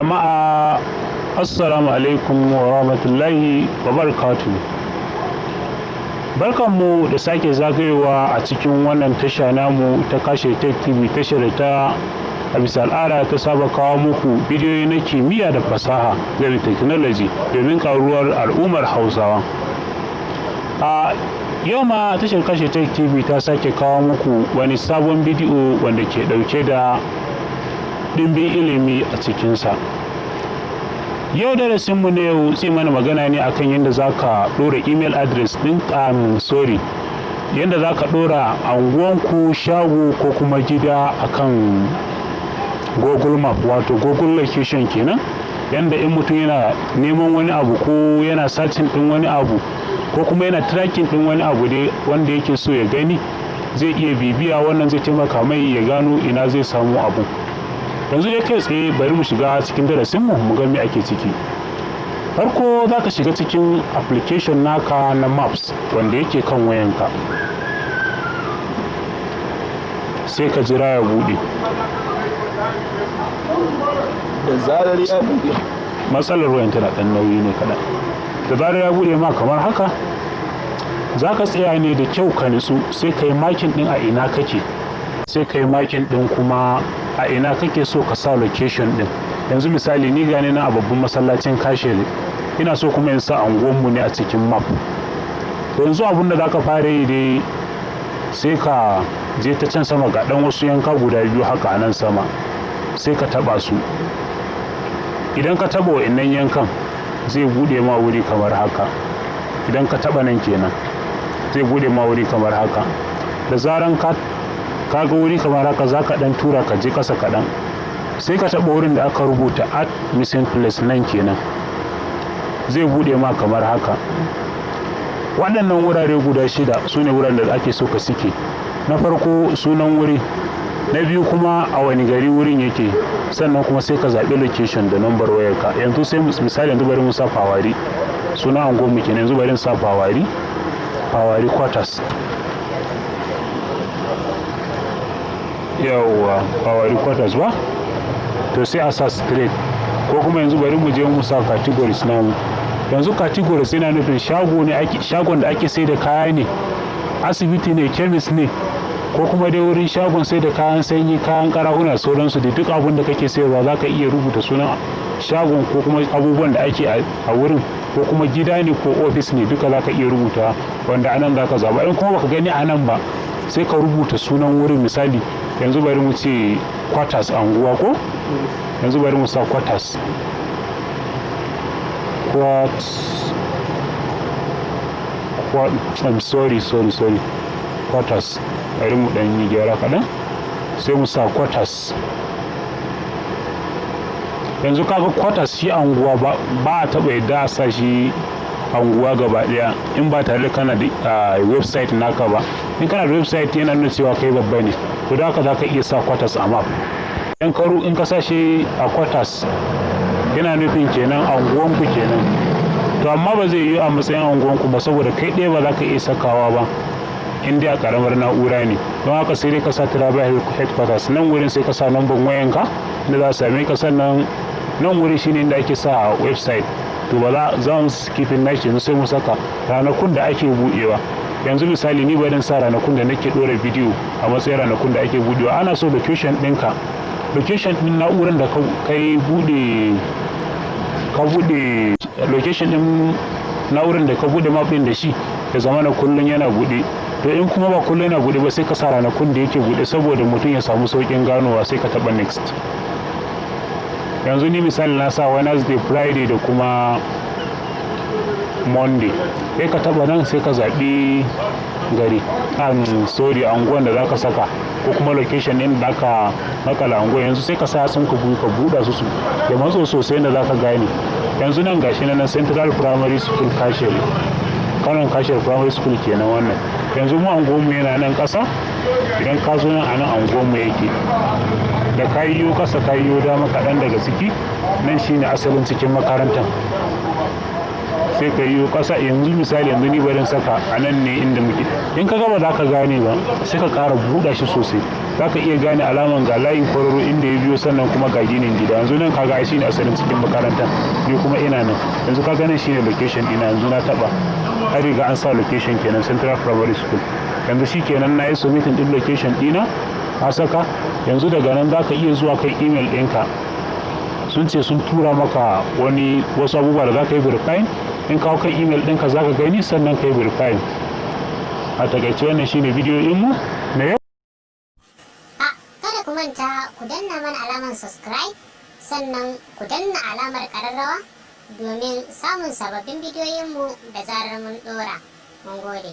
Jama'a assalamu alaikum wa rahmatullahi wa barakatuh. Barkanmu da sake zagayowa a cikin wannan tasha namu ta Kashe Tech TV, tashar ta a bisa al'ada ta saba kawo muku bidiyoyi na kimiyya da fasaha da technology domin karuwar al'ummar Hausawa. A yau ma tashar Kashe Tech TV ta sake kawo muku wani sabon bidiyo wanda ke dauke da dimbin ilimi a cikinsa. Yau darasinmu na yau zai mana magana ne akan yadda za ka ɗora email address ɗin yadda za ka ɗora anguwanku, shago ko kuma gida akan Google Map, wato Google location kenan. Yanda in mutum yana neman wani abu ko yana searching ɗin wani abu ko kuma yana tracking ɗin wani abu dai wanda yake so ya gani, zai iya bibiya. Wannan zai taimaka mai ya gano ina zai samu abu. Yanzu dai kai tsaye bari mu shiga cikin darasinmu mu ga me ake ciki. Farko za ka shiga cikin application naka na maps wanda yake kan wayanka, sai ka jira ya buɗe. Da zarar ya buɗe, matsalar wayan tana ɗan nauyi ne kaɗan. Da zarar ya buɗe ma kamar haka, za ka tsaya ne da kyau ka nutsu, sai ka yi makin ɗin a ina kake, sai ka yi makin ɗin kuma a ina kake so ka sa location ɗin. Yanzu misali ni gane na a babban masallacin Kashere, ina so kuma in sa anguwanmu ne a cikin map. To yanzu abin da za ka fara yi dai, sai ka je ta can sama ga ɗan wasu yanka guda biyu haka a nan sama, sai ka taɓa su. Idan ka taɓa wa'innan yankan, zai buɗe ma wuri kamar haka. Idan ka taɓa nan kenan, zai buɗe ma wuri kamar haka. Da zaran ka ga wuri kamar haka, za ka ɗan tura ka je ƙasa kaɗan, sai ka taɓa wurin da aka rubuta at missing place nan kenan, zai buɗe ma kamar haka. Waɗannan wurare guda shida su ne wuraren da ake so ka sike. Na farko sunan wuri, na biyu kuma a wani gari wurin yake, sannan kuma sai ka zaɓi location da number wayarka. Yanzu sai misali, yanzu bari mu sa Fawari, sunan anguwanmu kenan. Yanzu bari mu sa Fawari quarters. Yawwa, Fawari quarters ba? To sai a sa street, ko kuma yanzu bari mu je mu sa categories namu. Yanzu categories yana nufin shagon da ake sai da kaya ne, asibiti ne, chemist ne, ko kuma dai wurin shagon sai da kayan sanyi, kayan karahuna, sauransu da duk abin da kake sayarwa. za ka iya rubuta sunan shagon ko kuma abubuwan da ake a wurin, ko kuma gida ne ko ofis ne, duka za ka iya rubuta, wanda anan za ka zaba. In kuma baka gani anan ba, sai ka rubuta sunan wurin. Misali yanzu bari mu ce quarters anguwa ko? Yanzu bari mu sa quarters. I'm sorry. Quarters. Bari mu dan yi gyara kaɗan. Sai mu sa quarters. Yanzu kaga quarters shi anguwa ba a taɓa yadda a sa shi anguwa gaba ɗaya in ba tare da kana da website naka ba. In kana da website yana nuna cewa kai babba ne, to da haka za ka iya sa quarters a map. In ka sa shi a quarters, yana nufin kenan anguwanku kenan. To amma ba zai yi a matsayin anguwanku ba, saboda kai ɗaya ba za ka iya sakawa ba in dai a ƙaramar na'ura ne. Don haka sai dai ka sa Travel Headquarters. Nan wurin sai ka sa number wayanka da za a same ka. Sannan nan wurin shine inda ake sa website. To ba za mu skipin nashi, yanzu sai mu saka ranakun da ake buɗewa. Yanzu misali ni barin sa ranakun da nake ɗora bidiyo a matsayin ranakun da ake buɗewa. Ana so location ɗinka, location ɗin na'urar da ka buɗe location ɗin na'urar da ka buɗe map ɗin da shi ya zama na kullum yana buɗe. To in kuma ba kullum yana buɗe ba, sai ka sa ranakun da yake buɗe saboda mutum ya samu sauƙin ganowa. Sai ka taɓa next. Yanzu ni misali na sa Wednesday, Friday da kuma Monday. Sai ka taɓa nan, sai ka zaɓi gari, anguwan da za ka saka, ko kuma location ɗin da aka makala anguwa. Yanzu sai ka sa sun ka buɗa su da matso sosai da za ka gane. Yanzu nan gashi nan Central Primary School Kashere, Kanon Kashere Primary School kenan wannan. Yanzu mu anguwanmu yana nan ƙasa. Idan ka zo nan a nan anguwanmu yake, da ka yi ƙasa ka yi dama kaɗan daga ciki, nan shine asalin cikin makarantar. sai ka yi ƙasa. Yanzu misali, yanzu ni barin saka a nan ne inda muke. In ka gaba za ka gane ba, sai ka ƙara buɗa shi sosai. za ka iya gane alaman ga layin kwararo inda ya biyo sannan kuma ga ginin gida. Yanzu nan kaga ai shine asalin cikin makarantar, ni kuma ina nan. Yanzu kaga nan shine location ina, yanzu na taba har riga an sa location kenan Central Primary School. Yanzu shikenan na yi submitting din location dina a saka. Yanzu daga nan za ka iya zuwa kai email ɗinka, sun ce sun tura maka wasu abubuwa da za ka yi verifying. In kawo kai email ɗinka za ka gani sannan ka yi verifying. A takaice wannan shine bidiyo mu na yau. Kada ku manta ku danna mana alamar subscribe sannan ku danna alamar ƙararrawa domin samun sababbin bidiyoyinmu da zarar mun ɗora. Mun gode.